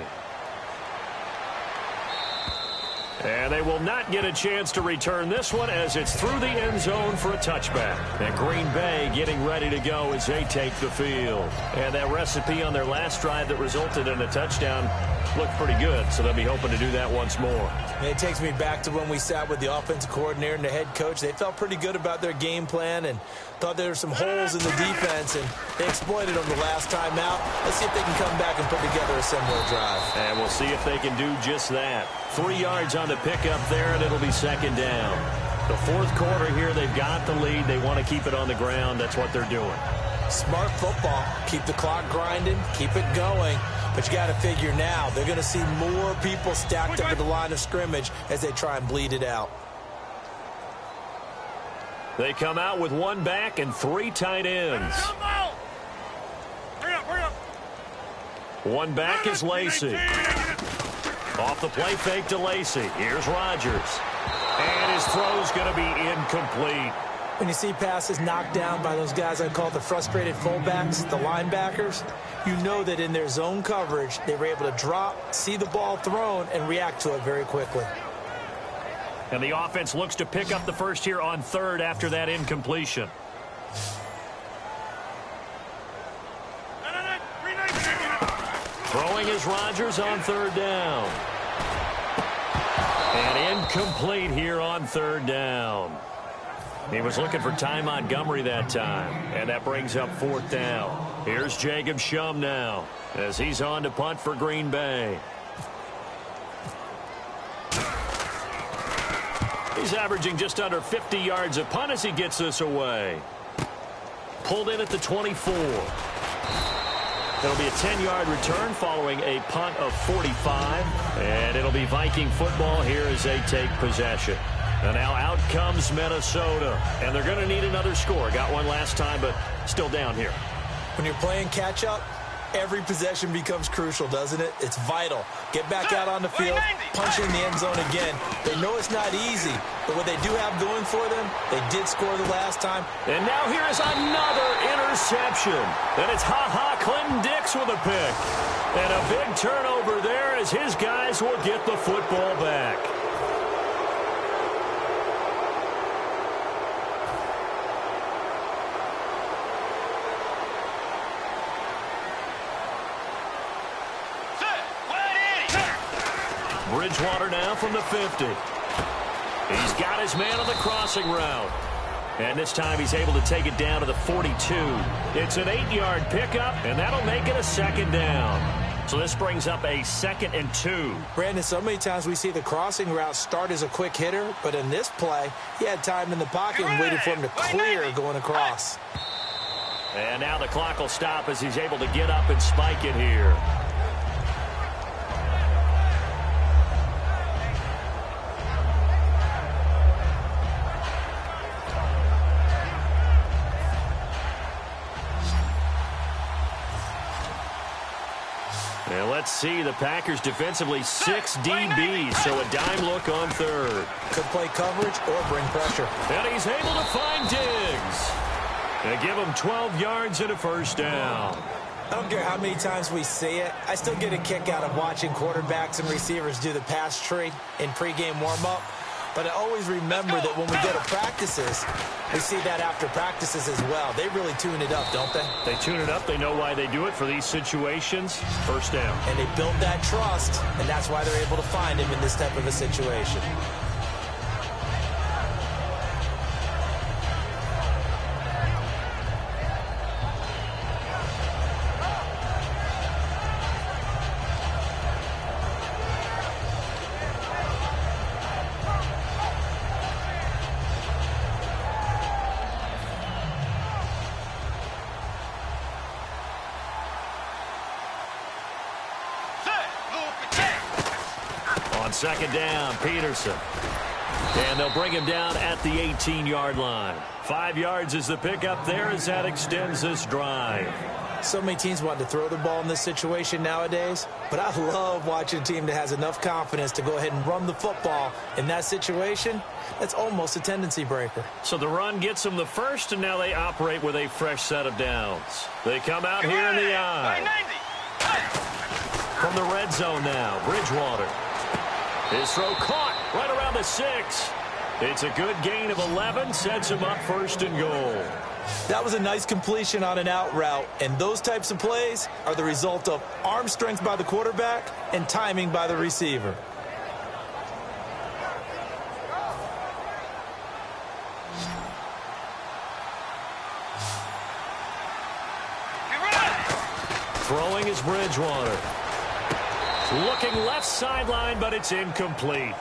And they will not get a chance to return this one as it's through the end zone for a touchback. And Green Bay getting ready to go as they take the field. And that recipe on their last drive that resulted in a touchdown looked pretty good, so they'll be hoping to do that once more. It takes me back to when we sat with the offensive coordinator and the head coach. They felt pretty good about their game plan and thought there were some holes in the defense, and they exploited them the last time out. Let's see if they can come back and put together a similar drive. And we'll see if they can do just that. 3 yards on the pickup there, and it'll be 2nd down. The 4th quarter here, they've got the lead. They want to keep it on the ground. That's what they're doing. Smart football. Keep the clock grinding. Keep it going. But you got to figure now, they're going to see more people stacked up at the line of scrimmage as they try and bleed it out. They come out with 1 back and 3 tight ends. Hurry up. 1 back is Lacey. Off the play fake to Lacey. Here's Rodgers. And his throw's going to be incomplete. When you see passes knocked down by those guys I call the frustrated fullbacks, the linebackers, you know that in their zone coverage, they were able to drop, see the ball thrown, and react to it very quickly. And the offense looks to pick up the first here on 3rd after that incompletion. Throwing is Rodgers on 3rd down. And incomplete here on 3rd down. He was looking for Ty Montgomery that time. And that brings up 4th down. Here's Jacob Shum now as he's on to punt for Green Bay. He's averaging just under 50 yards a punt as he gets this away. Pulled in at the 24. It'll be a 10-yard return following a punt of 45. And it'll be Viking football here as they take possession. And now out comes Minnesota. And they're going to need another score. Got one last time, but still down here. When you're playing catch-up, Every possession becomes crucial, doesn't it? It's vital. Get back out on the field, punch in the end zone again. They know it's not easy, but what they do have going for them, they did score the last time. And now here is another interception. And it's Clinton Dix with a pick. And a big turnover there as his guys will get the football back. Bridgewater now from the 50. He's got his man on the crossing route. And this time he's able to take it down to the 42. It's an 8-yard pickup, and that'll make it a second down. So this brings up a 2nd and 2. Brandon, so many times we see the crossing route start as a quick hitter, but in this play, he had time in the pocket and waited for him to clear going across. And now the clock will stop as he's able to get up and spike it here. And let's see, the Packers defensively 6 DBs, so a dime look on third. Could play coverage or bring pressure. And he's able to find Diggs. And give him 12 yards and a first down. I don't care how many times we see it. I still get a kick out of watching quarterbacks and receivers do the pass tree in pregame warm-up. But I always remember that when we go to practices, we see that after practices as well. They really tune it up, don't they? They tune it up. They know why they do it for these situations. First down. And they build that trust, and that's why they're able to find him in this type of a situation. Second down, Peterson. And they'll bring him down at the 18-yard line. 5 yards is the pickup there as that extends this drive. So many teams want to throw the ball in this situation nowadays, but I love watching a team that has enough confidence to go ahead and run the football in that situation. That's almost a tendency breaker. So the run gets them the first, and now they operate with a fresh set of downs. They come out here in the eye. From the red zone now, Bridgewater. His throw caught right around the 6. It's a good gain of 11, sets him up 1st and goal. That was a nice completion on an out route, and those types of plays are the result of arm strength by the quarterback and timing by the receiver. Throwing is Bridgewater. Looking left sideline, but it's incomplete.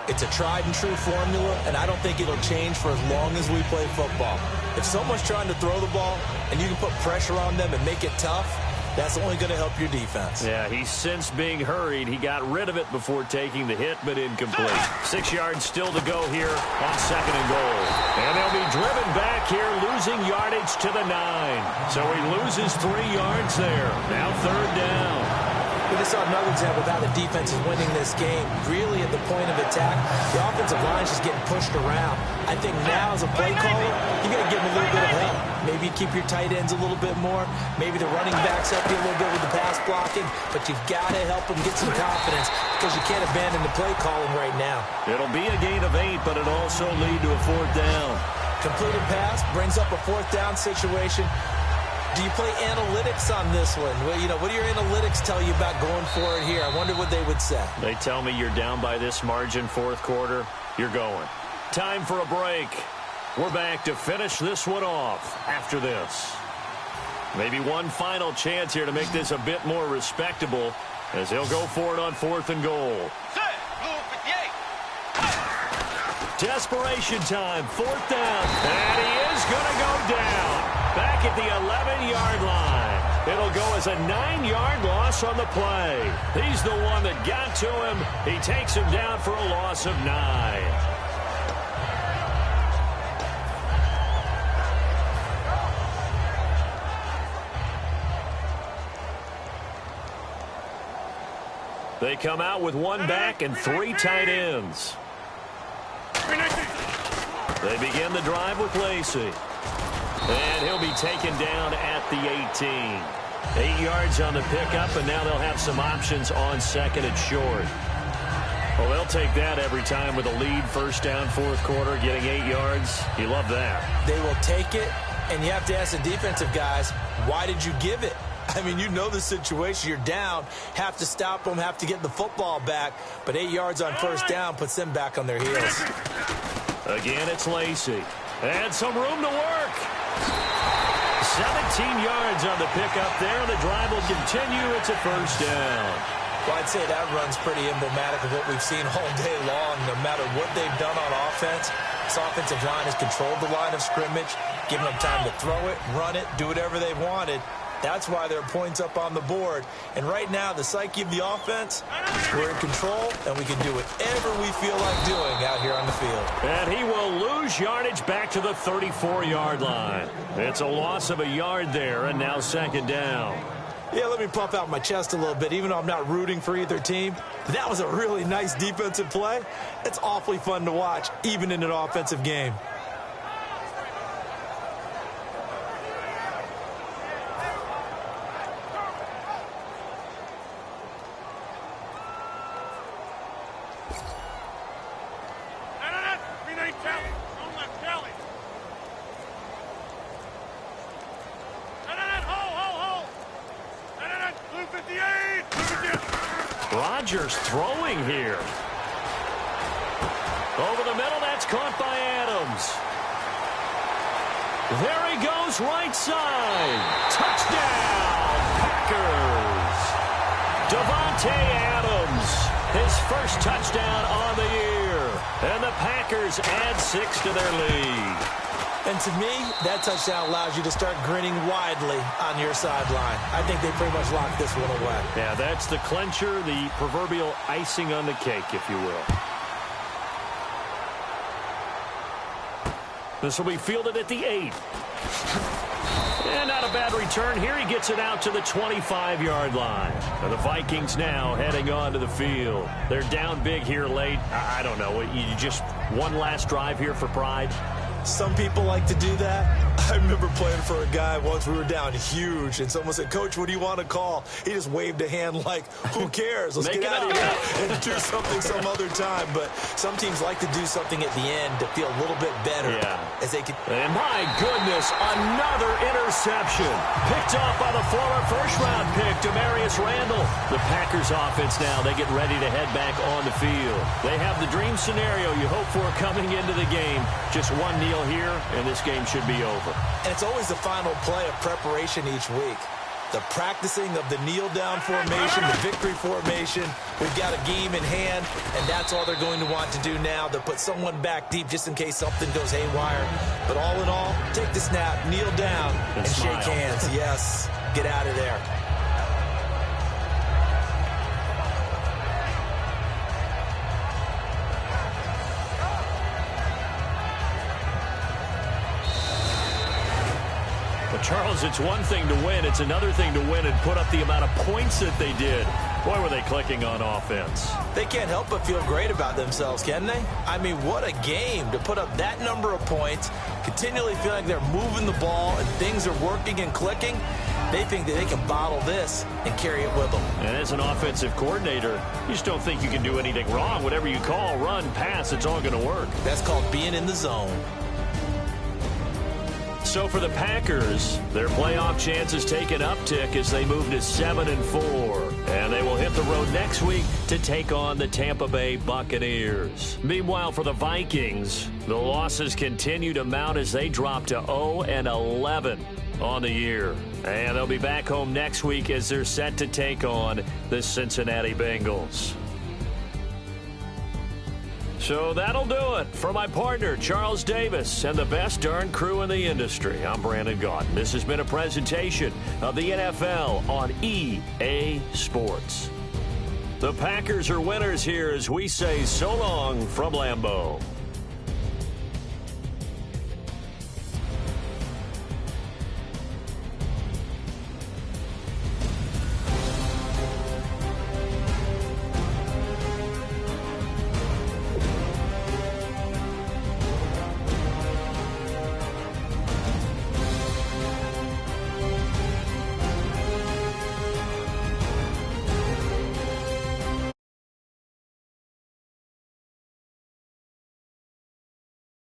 It's a tried-and-true formula, and I don't think it'll change for as long as we play football. If someone's trying to throw the ball and you can put pressure on them and make it tough, that's only going to help your defense. Yeah, he's since being hurried. He got rid of it before taking the hit, but incomplete. 6 yards still to go here on 2nd and goal. And they'll be driven back here, losing yardage to the 9. So he loses 3 yards there. Now 3rd down. We just saw another example of how the defense is winning this game. Really at the point of attack, the offensive line is just getting pushed around. I think now as a play caller, you got to give them a little bit of help. Maybe keep your tight ends a little bit more. Maybe the running backs help you a little bit with the pass blocking. But you've got to help them get some confidence because you can't abandon the play calling right now. It'll be a gain of 8, but it'll also lead to a 4th down. Completed pass brings up a 4th down situation. Do you play analytics on this one? Well, what do your analytics tell you about going for it here? I wonder what they would say. They tell me you're down by this margin 4th quarter, you're going. Time for a break. We're back to finish this one off after this. Maybe one final chance here to make this a bit more respectable as he'll go for it on 4th and goal. Desperation time, 4th down, and he is going to go down. Back at the 11-yard line. It'll go as a 9-yard loss on the play. He's the one that got to him. He takes him down for a loss of 9. They come out with one back and 3 tight ends. They begin the drive with Lacey. And he'll be taken down at the 18. 8 yards on the pickup, and now they'll have some options on second and short. Well, they'll take that every time with a lead, first down, fourth quarter, getting 8 yards. You love that. They will take it, and you have to ask the defensive guys, why did you give it? I mean, you know the situation. You're down, have to stop them, have to get the football back, but 8 yards on first down puts them back on their heels. Again, it's Lacey. And some room to work. 17 yards on the pickup there. The drive will continue. It's a first down. Well, I'd say that run's pretty emblematic of what we've seen all day long. No matter what they've done on offense, this offensive line has controlled the line of scrimmage, given them time to throw it, run it, do whatever they wanted. That's why there are points up on the board. And right now, the psyche of the offense, we're in control, and we can do whatever we feel like doing out here on the field. And he will lose yardage back to the 34-yard line. It's a loss of a yard there, and now second down. Yeah, let me puff out my chest a little bit, even though I'm not rooting for either team. That was a really nice defensive play. It's awfully fun to watch, even in an offensive game. Rodgers throwing here. Over the middle, that's caught by Adams. There he goes, right side. Touchdown, Packers. Davante Adams, his first touchdown on the year. And the Packers add 6 to their lead. And to me, that touchdown allows you to start grinning widely on your sideline. I think they pretty much locked this one away. Yeah, that's the clincher, the proverbial icing on the cake, if you will. This will be fielded at the 8. And not a bad return here. He gets it out to the 25-yard line. And the Vikings now heading on to the field. They're down big here late. I don't know. You just one last drive here for pride? Some people like to do that. I remember playing for a guy once. We were down huge, and someone said, "Coach, what do you want to call?" He just waved a hand like, who cares? Let's get out of here and do something some other time. But some teams like to do something at the end to feel a little bit better. As they can. And my goodness, another interception. Picked off by the former first-round pick, Demarius Randall. The Packers offense now, they get ready to head back on the field. They have the dream scenario you hope for coming into the game. Just one kneel here, and this game should be over. And it's always the final play of preparation each week. The practicing of the kneel-down formation, the victory formation. We've got a game in hand, and that's all they're going to want to do now, to put someone back deep just in case something goes haywire. But all in all, take the snap, kneel down, and shake hands. Yes, get out of there. Charles, it's one thing to win. It's another thing to win and put up the amount of points that they did. Boy, were they clicking on offense. They can't help but feel great about themselves, can they? I mean, what a game to put up that number of points, continually feel like they're moving the ball and things are working and clicking. They think that they can bottle this and carry it with them. And as an offensive coordinator, you just don't think you can do anything wrong. Whatever you call, run, pass, it's all going to work. That's called being in the zone. So for the Packers, their playoff chances take an uptick as they move to 7-4. And they will hit the road next week to take on the Tampa Bay Buccaneers. Meanwhile, for the Vikings, the losses continue to mount as they drop to 0-11 on the year. And they'll be back home next week as they're set to take on the Cincinnati Bengals. So that'll do it. For my partner, Charles Davis, and the best darn crew in the industry, I'm Brandon Gaudin. This has been a presentation of the NFL on EA Sports. The Packers are winners here as we say so long from Lambeau.